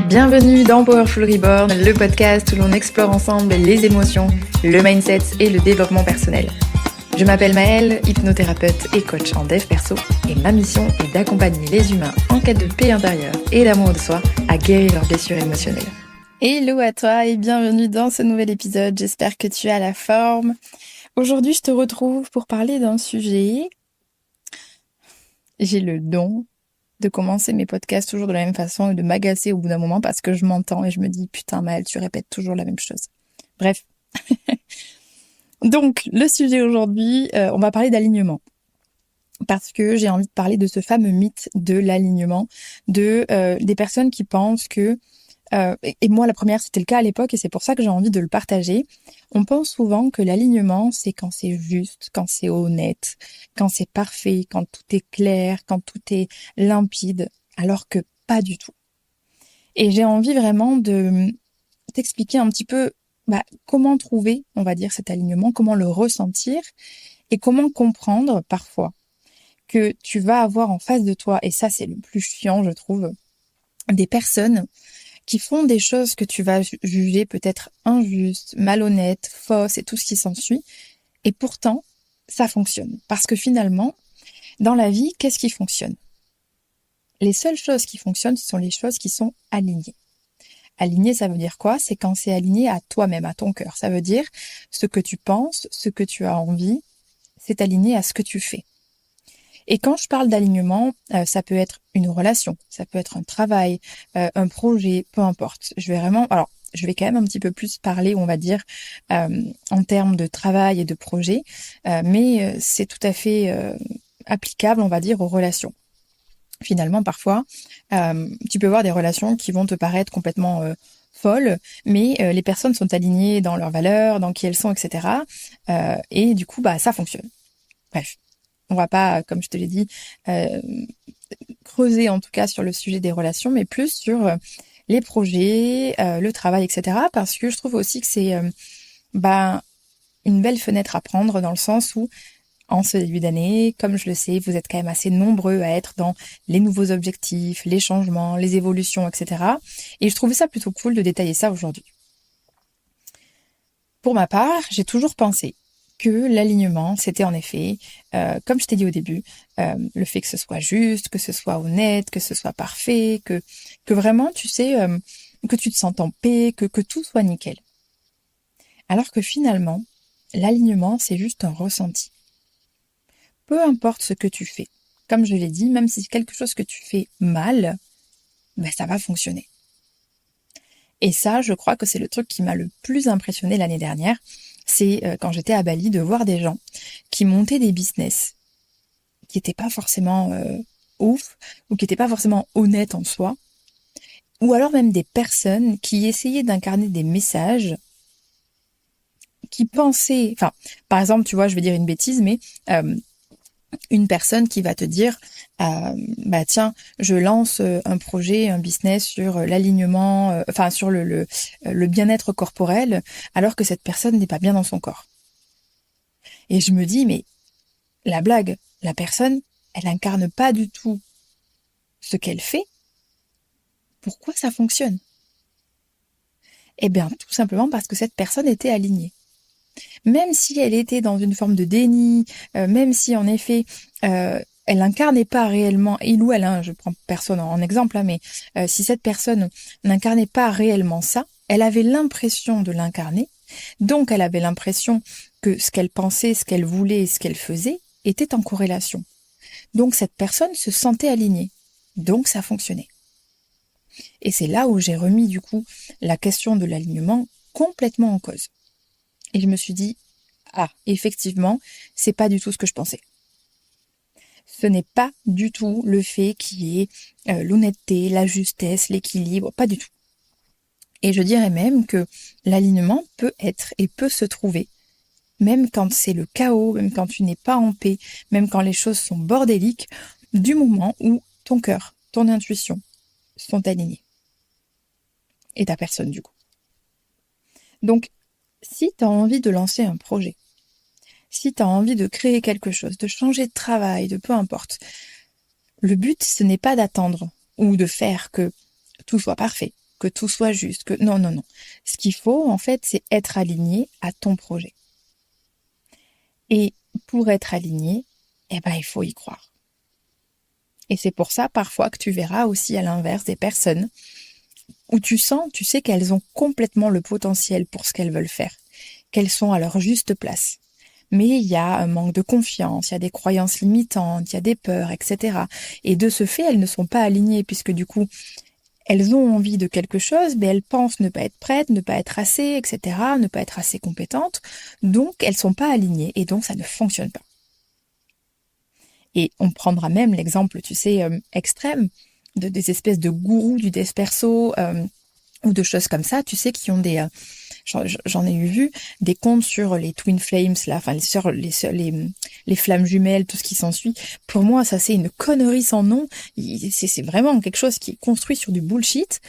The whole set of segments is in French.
Bienvenue dans Powerful Reborn, le podcast où l'on explore ensemble les émotions, le mindset et le développement personnel. Je m'appelle Maëlle, hypnothérapeute et coach en dev perso, et ma mission est d'accompagner les humains en quête de paix intérieure et d'amour de soi à guérir leurs blessures émotionnelles. Hello à toi et bienvenue dans ce nouvel épisode, j'espère que tu as la forme. Aujourd'hui je te retrouve pour parler d'un sujet. J'ai le don de commencer mes podcasts toujours de la même façon et de m'agacer au bout d'un moment parce que je m'entends et je me dis putain Maëlle, tu répètes toujours la même chose. Bref. Donc le sujet aujourd'hui, on va parler d'alignement. Parce que j'ai envie de parler de ce fameux mythe de l'alignement, des personnes qui pensent que et moi la première c'était le cas à l'époque et c'est pour ça que j'ai envie de le partager. On pense souvent que l'alignement c'est quand c'est juste, quand c'est honnête, quand c'est parfait, quand tout est clair, quand tout est limpide, alors que pas du tout. Et j'ai envie vraiment de t'expliquer un petit peu comment trouver, on va dire, cet alignement, comment le ressentir et comment comprendre parfois que tu vas avoir en face de toi, et ça c'est le plus chiant je trouve, des personnes qui font des choses que tu vas juger peut-être injustes, malhonnêtes, fausses et tout ce qui s'ensuit. Et pourtant, ça fonctionne. Parce que finalement, dans la vie, qu'est-ce qui fonctionne ? Les seules choses qui fonctionnent, ce sont les choses qui sont alignées. Aligné, ça veut dire quoi ? C'est quand c'est aligné à toi-même, à ton cœur. Ça veut dire ce que tu penses, ce que tu as envie, c'est aligné à ce que tu fais. Et quand je parle d'alignement, ça peut être une relation, ça peut être un travail, un projet, peu importe. Je vais quand même un petit peu plus parler, on va dire, en termes de travail et de projet, mais c'est tout à fait applicable, on va dire, aux relations. Finalement, parfois, tu peux avoir des relations qui vont te paraître complètement folles, mais les personnes sont alignées dans leurs valeurs, dans qui elles sont, etc. Et du coup, ça fonctionne. Bref. On va pas, comme je te l'ai dit, creuser en tout cas sur le sujet des relations, mais plus sur les projets, le travail, etc. Parce que je trouve aussi que c'est une belle fenêtre à prendre dans le sens où, en ce début d'année, comme je le sais, vous êtes quand même assez nombreux à être dans les nouveaux objectifs, les changements, les évolutions, etc. Et je trouvais ça plutôt cool de détailler ça aujourd'hui. Pour ma part, j'ai toujours pensé que l'alignement, c'était en effet, comme je t'ai dit au début, le fait que ce soit juste, que ce soit honnête, que ce soit parfait, que vraiment, tu sais, que tu te sentes en paix, que tout soit nickel. Alors que finalement, l'alignement, c'est juste un ressenti. Peu importe ce que tu fais. Comme je l'ai dit, même si c'est quelque chose que tu fais mal, ça va fonctionner. Et ça, je crois que c'est le truc qui m'a le plus impressionné l'année dernière. C'est quand j'étais à Bali de voir des gens qui montaient des business qui n'étaient pas forcément ouf ou qui n'étaient pas forcément honnêtes en soi, ou alors même des personnes qui essayaient d'incarner des messages qui pensaient, par exemple, tu vois, je vais dire une bêtise, mais une personne qui va te dire tiens, je lance un projet, un business sur l'alignement, sur le bien-être corporel, alors que cette personne n'est pas bien dans son corps. Et je me dis, mais la blague, la personne, elle incarne pas du tout ce qu'elle fait. Pourquoi ça fonctionne ? Eh bien, tout simplement parce que cette personne était alignée. Même si elle était dans une forme de déni, même si en effet elle n'incarnait pas réellement, il ou elle, je prends personne en exemple, mais si cette personne n'incarnait pas réellement ça, elle avait l'impression de l'incarner, donc elle avait l'impression que ce qu'elle pensait, ce qu'elle voulait et ce qu'elle faisait était en corrélation. Donc cette personne se sentait alignée, donc ça fonctionnait. Et c'est là où j'ai remis du coup la question de l'alignement complètement en cause. Et je me suis dit, effectivement, c'est pas du tout ce que je pensais. Ce n'est pas du tout le fait qu'il y ait l'honnêteté, la justesse, l'équilibre, pas du tout. Et je dirais même que l'alignement peut être et peut se trouver, même quand c'est le chaos, même quand tu n'es pas en paix, même quand les choses sont bordéliques, du moment où ton cœur, ton intuition sont alignés. Et ta personne du coup. Donc, si tu as envie de lancer un projet, si tu as envie de créer quelque chose, de changer de travail, de peu importe, le but, ce n'est pas d'attendre ou de faire que tout soit parfait. que tout soit juste, que non, non, non. Ce qu'il faut, en fait, c'est être aligné à ton projet. Et pour être aligné, eh ben, il faut y croire. Et c'est pour ça, parfois, que tu verras aussi à l'inverse des personnes où tu sais qu'elles ont complètement le potentiel pour ce qu'elles veulent faire, qu'elles sont à leur juste place. Mais il y a un manque de confiance, il y a des croyances limitantes, il y a des peurs, etc. Et de ce fait, elles ne sont pas alignées puisque du coup, elles ont envie de quelque chose, mais elles pensent ne pas être prêtes, ne pas être assez, etc., ne pas être assez compétentes. Donc, elles sont pas alignées et donc ça ne fonctionne pas. Et on prendra même l'exemple, tu sais, extrême des espèces de gourous du dev perso ou de choses comme ça, tu sais, qui ont des... j'en ai vu des comptes sur les Twin Flames, là, enfin les flammes jumelles, tout ce qui s'ensuit. Pour moi, ça c'est une connerie sans nom. C'est vraiment quelque chose qui est construit sur du bullshit.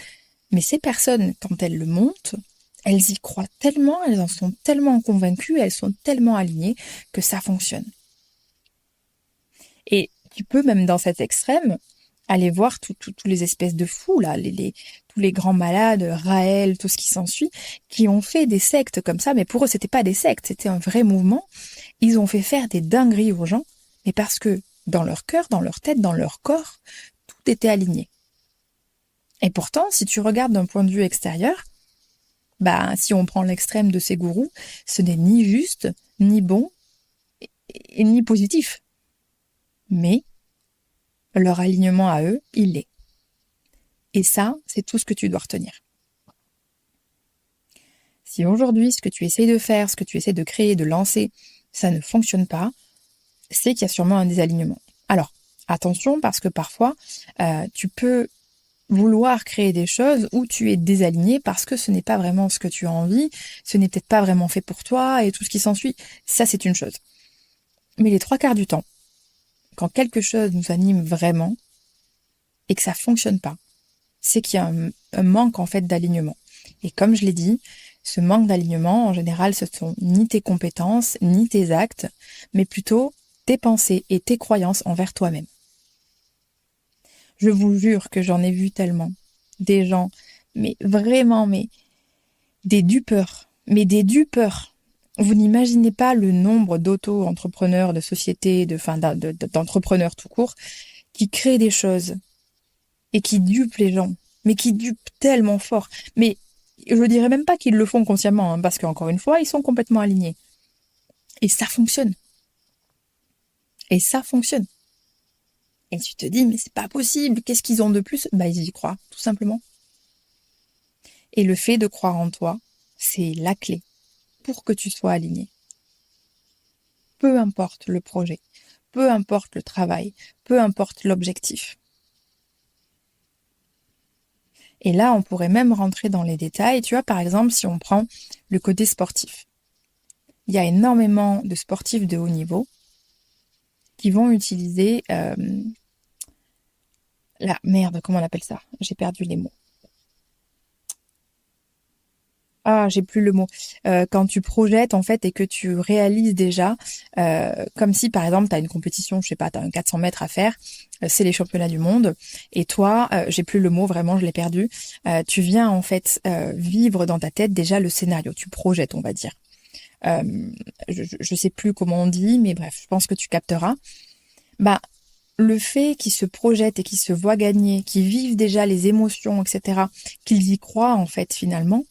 Mais ces personnes, quand elles le montent, elles y croient tellement, elles en sont tellement convaincues, elles sont tellement alignées que ça fonctionne. Et tu peux même dans cet extrême aller voir tous les espèces de fous là, tous les grands malades, Raël, tout ce qui s'ensuit, qui ont fait des sectes comme ça, mais pour eux c'était pas des sectes, c'était un vrai mouvement. Ils ont fait faire des dingueries aux gens, mais parce que dans leur cœur, dans leur tête, dans leur corps, tout était aligné. Et pourtant, si tu regardes d'un point de vue extérieur, bah si on prend l'extrême de ces gourous, ce n'est ni juste, ni bon, et ni positif. Mais leur alignement à eux, il l'est. Et ça, c'est tout ce que tu dois retenir. Si aujourd'hui, ce que tu essayes de faire, ce que tu essaies de créer, de lancer, ça ne fonctionne pas, c'est qu'il y a sûrement un désalignement. Alors, attention, parce que parfois, tu peux vouloir créer des choses où tu es désaligné parce que ce n'est pas vraiment ce que tu as envie, ce n'est peut-être pas vraiment fait pour toi et tout ce qui s'ensuit. Ça, c'est une chose. Mais les 3 quarts du temps, quand quelque chose nous anime vraiment et que ça fonctionne pas, c'est qu'il y a un manque en fait d'alignement. Et comme je l'ai dit, ce manque d'alignement, en général, ce sont ni tes compétences, ni tes actes, mais plutôt tes pensées et tes croyances envers toi-même. Je vous jure que j'en ai vu tellement. Des gens, mais vraiment, mais des dupeurs. Mais des dupeurs. Vous n'imaginez pas le nombre d'auto-entrepreneurs, de sociétés, d'entrepreneurs tout court, qui créent des choses et qui dupent les gens. Mais qui dupent tellement fort. Mais je dirais même pas qu'ils le font consciemment, hein, parce qu'encore une fois, ils sont complètement alignés. Et ça fonctionne. Et ça fonctionne. Et tu te dis, mais c'est pas possible, qu'est-ce qu'ils ont de plus? Bah, ils y croient, tout simplement. Et le fait de croire en toi, c'est la clé pour que tu sois aligné. Peu importe le projet, peu importe le travail, peu importe l'objectif. Et là, on pourrait même rentrer dans les détails. Tu vois, par exemple, si on prend le côté sportif. Il y a énormément de sportifs de haut niveau qui vont utiliser comment on appelle ça? J'ai perdu les mots. Ah, j'ai plus le mot. Quand tu projettes en fait et que tu réalises déjà, comme si par exemple tu as une compétition, je sais pas, tu as un 400 mètres à faire, c'est les championnats du monde, et toi, j'ai plus le mot, vraiment, je l'ai perdu. Tu viens en fait vivre dans ta tête déjà le scénario, tu projettes, on va dire. Je sais plus comment on dit, mais bref, je pense que tu capteras. Bah, le fait qu'ils se projettent et qu'ils se voient gagner, qu'ils vivent déjà les émotions, etc., qu'ils y croient en fait finalement.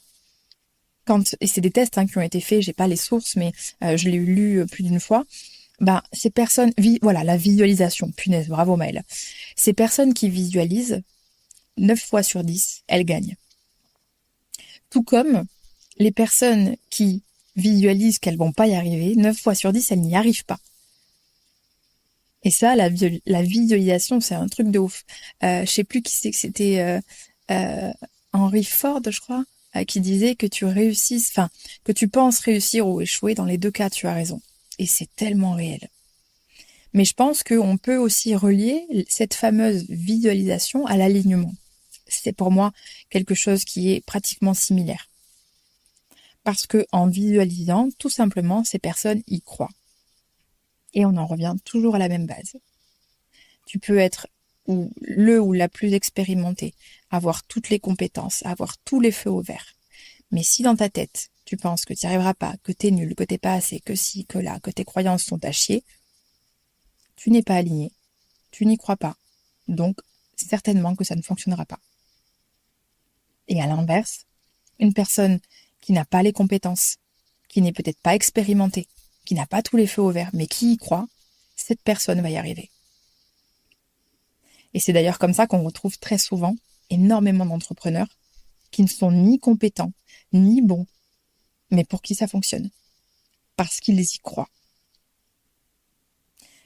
Et c'est des tests qui ont été faits, j'ai pas les sources, mais je l'ai lu plus d'une fois. Ces personnes, voilà, la visualisation, punaise, bravo Maëlle. Ces personnes qui visualisent, 9 fois sur 10, elles gagnent. Tout comme les personnes qui visualisent qu'elles vont pas y arriver, 9 fois sur 10, elles n'y arrivent pas. Et ça, la visualisation, c'est un truc de ouf. Je sais plus qui c'est que c'était Henry Ford, je crois, qui disait que que tu penses réussir ou échouer, dans les 2 cas, tu as raison. Et c'est tellement réel. Mais je pense qu'on peut aussi relier cette fameuse visualisation à l'alignement. C'est pour moi quelque chose qui est pratiquement similaire. Parce que en visualisant, tout simplement, ces personnes y croient. Et on en revient toujours à la même base. Tu peux être ou le ou la plus expérimentée, avoir toutes les compétences, avoir tous les feux au vert. Mais si dans ta tête, tu penses que tu n'y arriveras pas, que t'es nul, que t'es pas assez, que si, que là, que tes croyances sont à chier, tu n'es pas aligné, tu n'y crois pas. Donc, certainement que ça ne fonctionnera pas. Et à l'inverse, une personne qui n'a pas les compétences, qui n'est peut-être pas expérimentée, qui n'a pas tous les feux au vert, mais qui y croit, cette personne va y arriver. Et c'est d'ailleurs comme ça qu'on retrouve très souvent énormément d'entrepreneurs qui ne sont ni compétents, ni bons, mais pour qui ça fonctionne. Parce qu'ils y croient.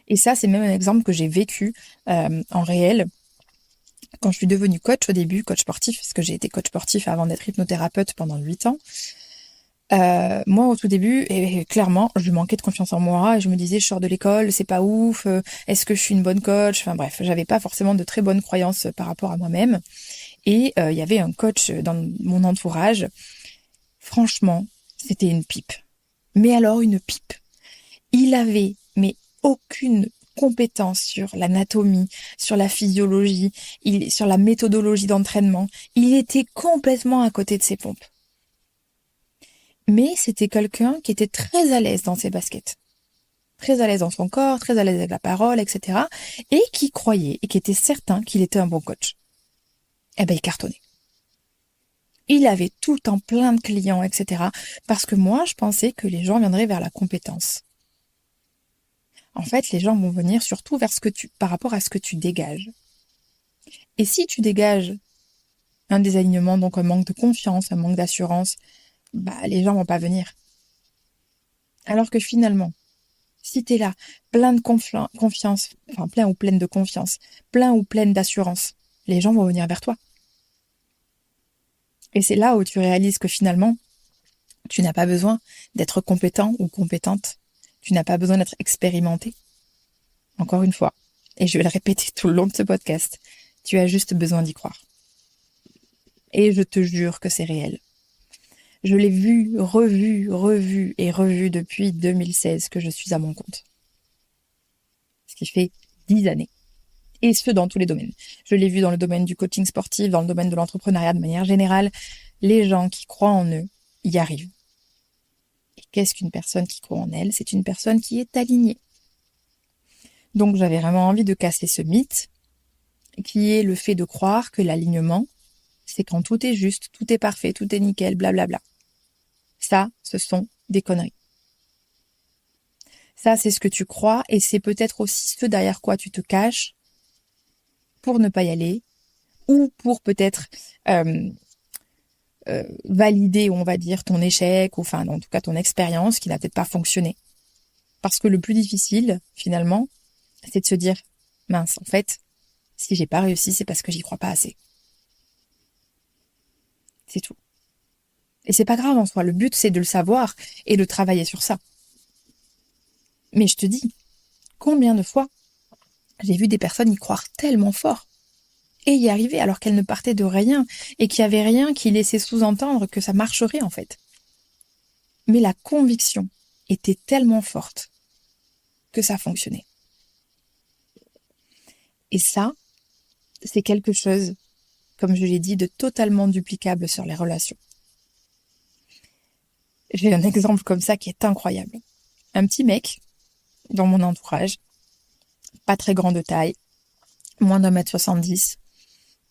Et ça, c'est même un exemple que j'ai vécu en réel. Quand je suis devenue coach au début, coach sportif, parce que j'ai été coach sportif avant d'être hypnothérapeute pendant 8 ans, moi au tout début, et clairement, je manquais de confiance en moi, et je me disais, je sors de l'école, c'est pas ouf, est-ce que je suis une bonne coach? Enfin bref, j'avais pas forcément de très bonnes croyances par rapport à moi-même. Et il y avait un coach dans mon entourage. Franchement, c'était une pipe. Mais alors une pipe. Il avait mais aucune compétence sur l'anatomie, sur la physiologie, sur la méthodologie d'entraînement. Il était complètement à côté de ses pompes. Mais c'était quelqu'un qui était très à l'aise dans ses baskets. Très à l'aise dans son corps, très à l'aise avec la parole, etc. Et qui croyait et qui était certain qu'il était un bon coach. Eh ben, il cartonnait. Il avait tout le temps plein de clients, etc. Parce que moi, je pensais que les gens viendraient vers la compétence. En fait, les gens vont venir surtout vers par rapport à ce que tu dégages. Et si tu dégages un désalignement, donc un manque de confiance, un manque d'assurance, les gens vont pas venir. Alors que finalement, si t'es là, plein de confiance, enfin plein ou pleine de confiance, plein ou pleine d'assurance, les gens vont venir vers toi. Et c'est là où tu réalises que finalement, tu n'as pas besoin d'être compétent ou compétente. Tu n'as pas besoin d'être expérimenté. Encore une fois, et je vais le répéter tout le long de ce podcast, tu as juste besoin d'y croire. Et je te jure que c'est réel. Je l'ai vu, revu et revu depuis 2016 que je suis à mon compte. Ce qui fait 10 années. Et ce, dans tous les domaines. Je l'ai vu dans le domaine du coaching sportif, dans le domaine de l'entrepreneuriat de manière générale. Les gens qui croient en eux y arrivent. Et qu'est-ce qu'une personne qui croit en elle? C'est une personne qui est alignée. Donc j'avais vraiment envie de casser ce mythe, qui est le fait de croire que l'alignement, c'est quand tout est juste, tout est parfait, tout est nickel, blablabla. Ça, ce sont des conneries. Ça, c'est ce que tu crois et c'est peut-être aussi ce derrière quoi tu te caches pour ne pas y aller ou pour peut-être valider, on va dire, ton échec ou enfin, en tout cas, ton expérience qui n'a peut-être pas fonctionné. Parce que le plus difficile, finalement, c'est de se dire, mince, en fait, si j'ai pas réussi, c'est parce que j'y crois pas assez. C'est tout. Et c'est pas grave en soi. Le but, c'est de le savoir et de travailler sur ça. Mais je te dis, combien de fois j'ai vu des personnes y croire tellement fort et y arriver alors qu'elles ne partaient de rien et qu'il n'y avait rien qui laissait sous-entendre que ça marcherait en fait. Mais la conviction était tellement forte que ça fonctionnait. Et ça, c'est quelque chose, comme je l'ai dit, de totalement duplicable sur les relations. J'ai un exemple comme ça qui est incroyable. Un petit mec dans mon entourage, pas très grand de taille, moins d'1m70,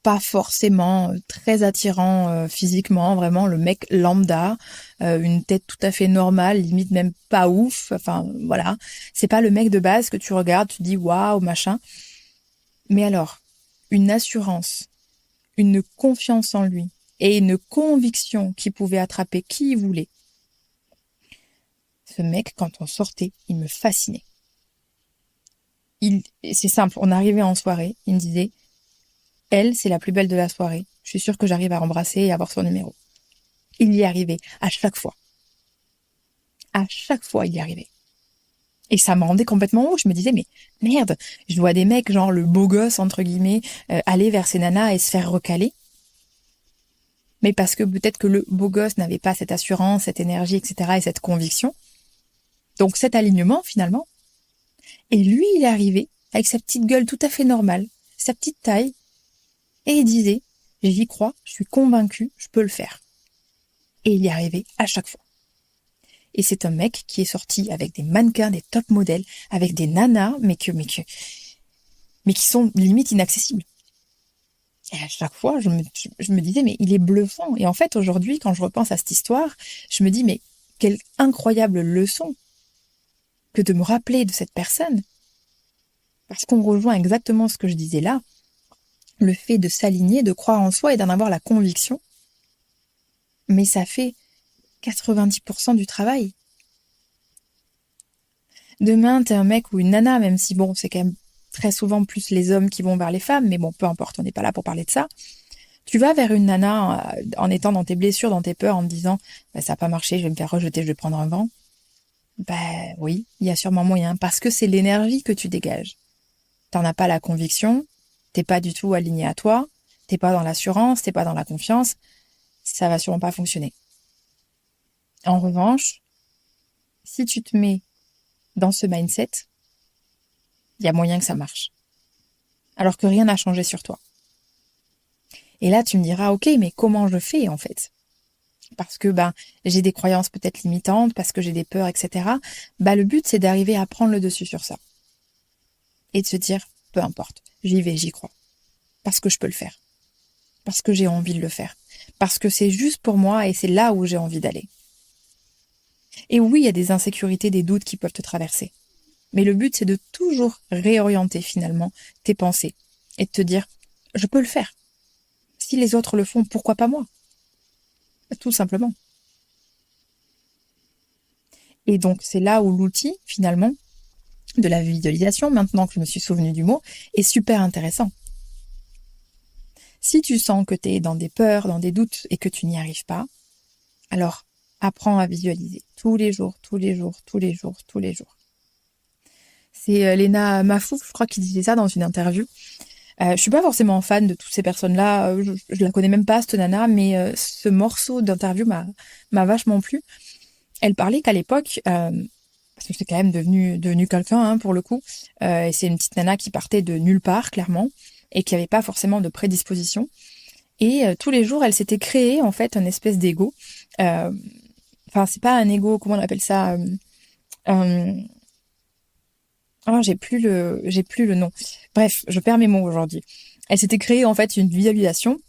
pas forcément très attirant physiquement, vraiment le mec lambda, une tête tout à fait normale, limite même pas ouf, enfin voilà, c'est pas le mec de base que tu regardes, tu dis waouh machin. Mais alors, une assurance, une confiance en lui et une conviction qu'il pouvait attraper qui il voulait. Ce mec, quand on sortait, il me fascinait. C'est simple, on arrivait en soirée, il me disait, elle, c'est la plus belle de la soirée. Je suis sûre que j'arrive à embrasser et à avoir son numéro. Il y arrivait à chaque fois. À chaque fois, il y arrivait. Et ça me rendait complètement ouf. Je me disais, mais merde, je vois des mecs, genre le beau gosse, entre guillemets, aller vers ces nanas et se faire recaler. Mais parce que peut-être que le beau gosse n'avait pas cette assurance, cette énergie, etc. et cette conviction. Donc cet alignement, finalement. Et lui, il est arrivé avec sa petite gueule tout à fait normale, sa petite taille, et il disait, j'y crois, je suis convaincue, je peux le faire. Et il y arrivait à chaque fois. Et c'est un mec qui est sorti avec des mannequins, des top modèles, avec des nanas, mais qui sont limite inaccessibles. Et à chaque fois, je me disais, mais il est bluffant. Et en fait, aujourd'hui, quand je repense à cette histoire, je me dis, mais quelle incroyable leçon que de me rappeler de cette personne. Parce qu'on rejoint exactement ce que je disais là, le fait de s'aligner, de croire en soi et d'en avoir la conviction. Mais ça fait 90% du travail. Demain, t'es un mec ou une nana, même si bon, c'est quand même très souvent plus les hommes qui vont vers les femmes, mais bon, peu importe, on n'est pas là pour parler de ça. Tu vas vers une nana en étant dans tes blessures, dans tes peurs, en te disant bah, ça n'a pas marché, je vais me faire rejeter, je vais prendre un vent. Ben oui, il y a sûrement moyen, parce que c'est l'énergie que tu dégages. T'en as pas la conviction, t'es pas du tout aligné à toi, t'es pas dans l'assurance, t'es pas dans la confiance, ça va sûrement pas fonctionner. En revanche, si tu te mets dans ce mindset, il y a moyen que ça marche. Alors que rien n'a changé sur toi. Et là, tu me diras, ok, mais comment je fais en fait? Parce que j'ai des croyances peut-être limitantes, parce que j'ai des peurs, etc. Le but, c'est d'arriver à prendre le dessus sur ça. Et de se dire, peu importe, j'y vais, j'y crois. Parce que je peux le faire. Parce que j'ai envie de le faire. Parce que c'est juste pour moi et c'est là où j'ai envie d'aller. Et oui, il y a des insécurités, des doutes qui peuvent te traverser. Mais le but, c'est de toujours réorienter finalement tes pensées et de te dire, je peux le faire. Si les autres le font, pourquoi pas moi? Tout simplement. Et donc, c'est là où l'outil, finalement, de la visualisation, maintenant que je me suis souvenu du mot, est super intéressant. Si tu sens que tu es dans des peurs, dans des doutes et que tu n'y arrives pas, alors apprends à visualiser tous les jours, tous les jours, tous les jours, tous les jours. C'est Léna Mafouf, je crois, qui disait ça dans une interview. Je suis pas forcément fan de toutes ces personnes-là, je la connais même pas, cette nana, mais ce morceau d'interview m'a vachement plu. Elle parlait qu'à l'époque, parce que c'est quand même devenu quelqu'un hein, pour le coup, et c'est une petite nana qui partait de nulle part, clairement, et qui avait pas forcément de prédisposition. Et tous les jours, elle s'était créée en fait un espèce d'ego. Enfin, c'est pas un ego, comment on appelle ça j'ai plus le nom. Bref, je perds mes mots aujourd'hui. Elle s'était créée en fait une visualisation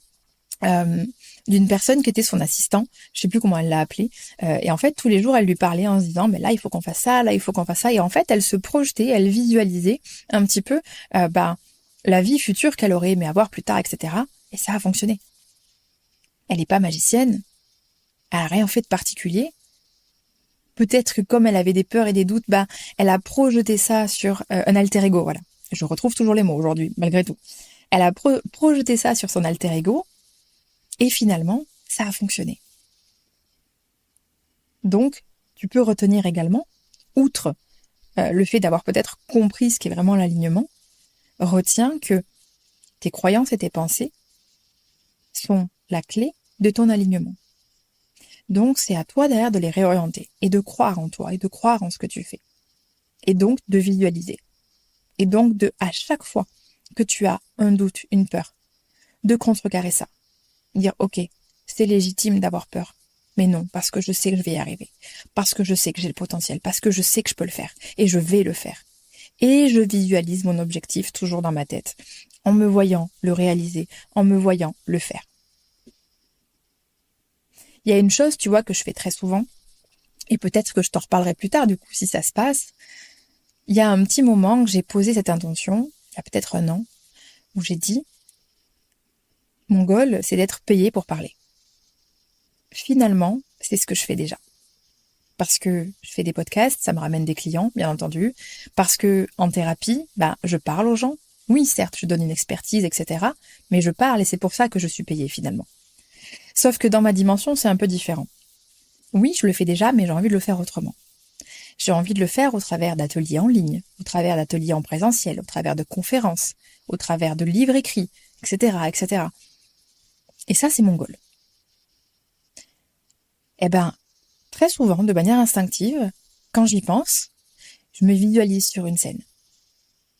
d'une personne qui était son assistant. Je sais plus comment elle l'a appelé. Et en fait, tous les jours, elle lui parlait en se disant, mais là, il faut qu'on fasse ça, là, il faut qu'on fasse ça. Et en fait, elle se projetait, elle visualisait un petit peu la vie future qu'elle aurait aimé avoir plus tard, etc. Et ça a fonctionné. Elle n'est pas magicienne. Elle a rien fait de particulier. Peut-être que comme elle avait des peurs et des doutes, elle a projeté ça sur un alter ego, voilà. Je retrouve toujours les mots aujourd'hui, malgré tout. Elle a projeté ça sur son alter ego, et finalement, ça a fonctionné. Donc, tu peux retenir également, outre le fait d'avoir peut-être compris ce qu'est vraiment l'alignement, retiens que tes croyances et tes pensées sont la clé de ton alignement. Donc, c'est à toi derrière de les réorienter et de croire en toi et de croire en ce que tu fais. Et donc, de visualiser. Et donc, à chaque fois que tu as un doute, une peur, de contrecarrer ça. Dire, ok, c'est légitime d'avoir peur. Mais non, parce que je sais que je vais y arriver. Parce que je sais que j'ai le potentiel. Parce que je sais que je peux le faire. Et je vais le faire. Et je visualise mon objectif toujours dans ma tête. En me voyant le réaliser. En me voyant le faire. Il y a une chose, tu vois, que je fais très souvent, et peut-être que je t'en reparlerai plus tard, du coup, si ça se passe. Il y a un petit moment que j'ai posé cette intention, il y a peut-être un an, où j'ai dit, mon goal, c'est d'être payé pour parler. Finalement, c'est ce que je fais déjà. Parce que je fais des podcasts, ça me ramène des clients, bien entendu. Parce que en thérapie, je parle aux gens. Oui, certes, je donne une expertise, etc. Mais je parle et c'est pour ça que je suis payée finalement. Sauf que dans ma dimension, c'est un peu différent. Oui, je le fais déjà, mais j'ai envie de le faire autrement. J'ai envie de le faire au travers d'ateliers en ligne, au travers d'ateliers en présentiel, au travers de conférences, au travers de livres écrits, etc., etc. Et ça, c'est mon goal. Très souvent, de manière instinctive, quand j'y pense, je me visualise sur une scène.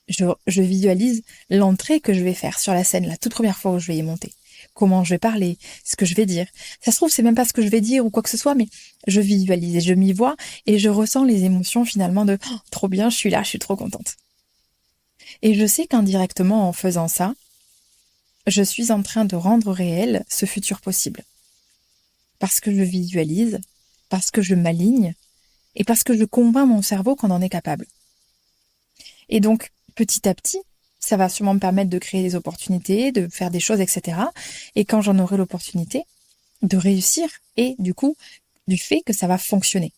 Je visualise l'entrée que je vais faire sur la scène, la toute première fois où je vais y monter. Comment je vais parler, ce que je vais dire. Ça se trouve, c'est même pas ce que je vais dire ou quoi que ce soit, mais je visualise et je m'y vois et je ressens les émotions finalement de oh, trop bien, je suis là, je suis trop contente. Et je sais qu'indirectement, en faisant ça, je suis en train de rendre réel ce futur possible. Parce que je visualise, parce que je m'aligne et parce que je convainc mon cerveau qu'on en est capable. Et donc, petit à petit, ça va sûrement me permettre de créer des opportunités, de faire des choses, etc. Et quand j'en aurai l'opportunité, de réussir et du coup, du fait que ça va fonctionner.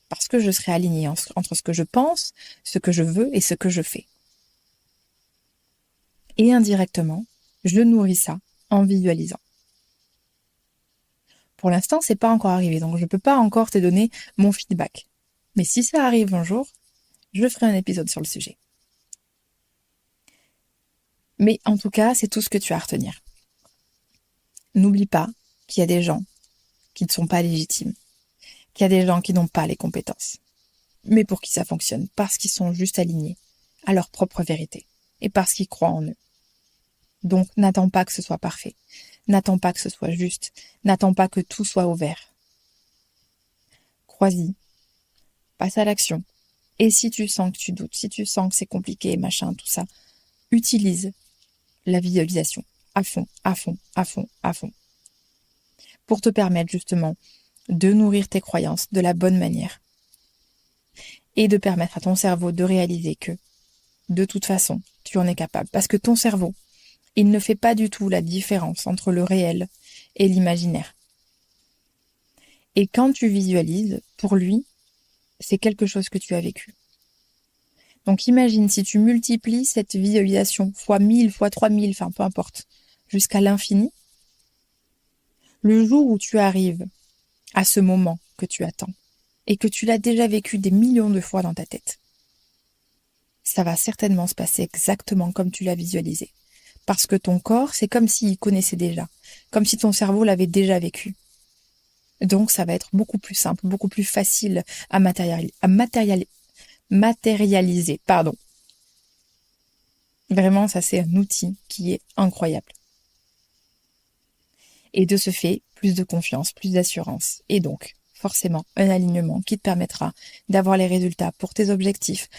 Parce que je serai alignée entre ce que je pense, ce que je veux et ce que je fais. Et indirectement, je nourris ça en visualisant. Pour l'instant, c'est pas encore arrivé, donc je peux pas encore te donner mon feedback. Mais si ça arrive un jour, je ferai un épisode sur le sujet. Mais en tout cas, c'est tout ce que tu as à retenir. N'oublie pas qu'il y a des gens qui ne sont pas légitimes, qu'il y a des gens qui n'ont pas les compétences, mais pour qui ça fonctionne, parce qu'ils sont juste alignés à leur propre vérité et parce qu'ils croient en eux. Donc, n'attends pas que ce soit parfait, n'attends pas que ce soit juste, n'attends pas que tout soit ouvert. Crois-y, passe à l'action. Et si tu sens que tu doutes, si tu sens que c'est compliqué, machin, tout ça, utilise la visualisation à fond, à fond, à fond, à fond. Pour te permettre justement de nourrir tes croyances de la bonne manière. Et de permettre à ton cerveau de réaliser que, de toute façon, tu en es capable. Parce que ton cerveau, il ne fait pas du tout la différence entre le réel et l'imaginaire. Et quand tu visualises, pour lui, c'est quelque chose que tu as vécu. Donc imagine si tu multiplies cette visualisation fois 1000, fois 3000, enfin peu importe, jusqu'à l'infini, le jour où tu arrives à ce moment que tu attends et que tu l'as déjà vécu des millions de fois dans ta tête, ça va certainement se passer exactement comme tu l'as visualisé. Parce que ton corps, c'est comme s'il connaissait déjà, comme si ton cerveau l'avait déjà vécu. Donc ça va être beaucoup plus simple, beaucoup plus facile à matérialiser. Vraiment, ça c'est un outil qui est incroyable. Et de ce fait, plus de confiance, plus d'assurance. Et donc, forcément, un alignement qui te permettra d'avoir les résultats pour tes objectifs,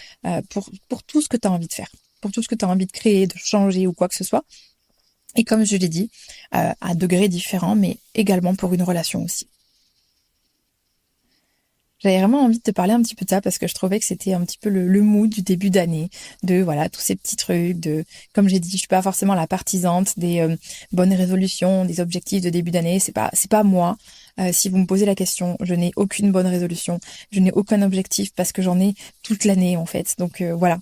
pour tout ce que tu as envie de faire, pour tout ce que tu as envie de créer, de changer ou quoi que ce soit. Et comme je l'ai dit, à degrés différents, mais également pour une relation aussi. J'avais vraiment envie de te parler un petit peu de ça parce que je trouvais que c'était un petit peu le mood du début d'année, de voilà tous ces petits trucs, de comme j'ai dit, je suis pas forcément la partisante des bonnes résolutions, des objectifs de début d'année, c'est pas moi. Si vous me posez la question, je n'ai aucune bonne résolution, je n'ai aucun objectif parce que j'en ai toute l'année en fait. Donc voilà.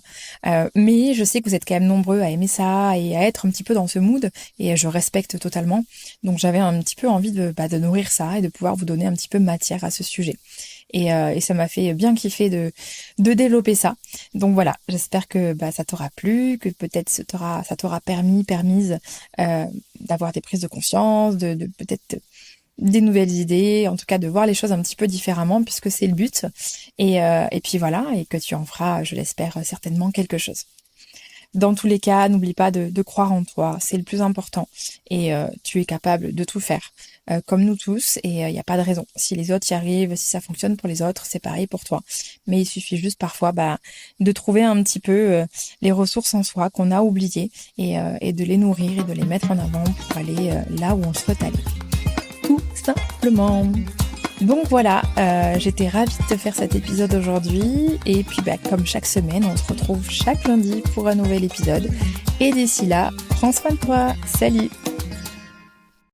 Mais je sais que vous êtes quand même nombreux à aimer ça et à être un petit peu dans ce mood et je respecte totalement. Donc j'avais un petit peu envie de nourrir ça et de pouvoir vous donner un petit peu matière à ce sujet. Et ça m'a fait bien kiffer de développer ça. Donc voilà, j'espère que ça t'aura plu, que peut-être ça t'aura permise d'avoir des prises de conscience, de peut-être des nouvelles idées, en tout cas de voir les choses un petit peu différemment puisque c'est le but. Et puis voilà, et que tu en feras, je l'espère, certainement quelque chose. Dans tous les cas, n'oublie pas de croire en toi, c'est le plus important. Et tu es capable de tout faire, comme nous tous, et il n'y a pas de raison. Si les autres y arrivent, si ça fonctionne pour les autres, c'est pareil pour toi. Mais il suffit juste parfois de trouver un petit peu les ressources en soi qu'on a oubliées et de les nourrir et de les mettre en avant pour aller là où on souhaite aller. Tout simplement. Donc voilà, j'étais ravie de te faire cet épisode aujourd'hui et puis comme chaque semaine, on se retrouve chaque lundi pour un nouvel épisode et d'ici là, prends soin de toi, salut!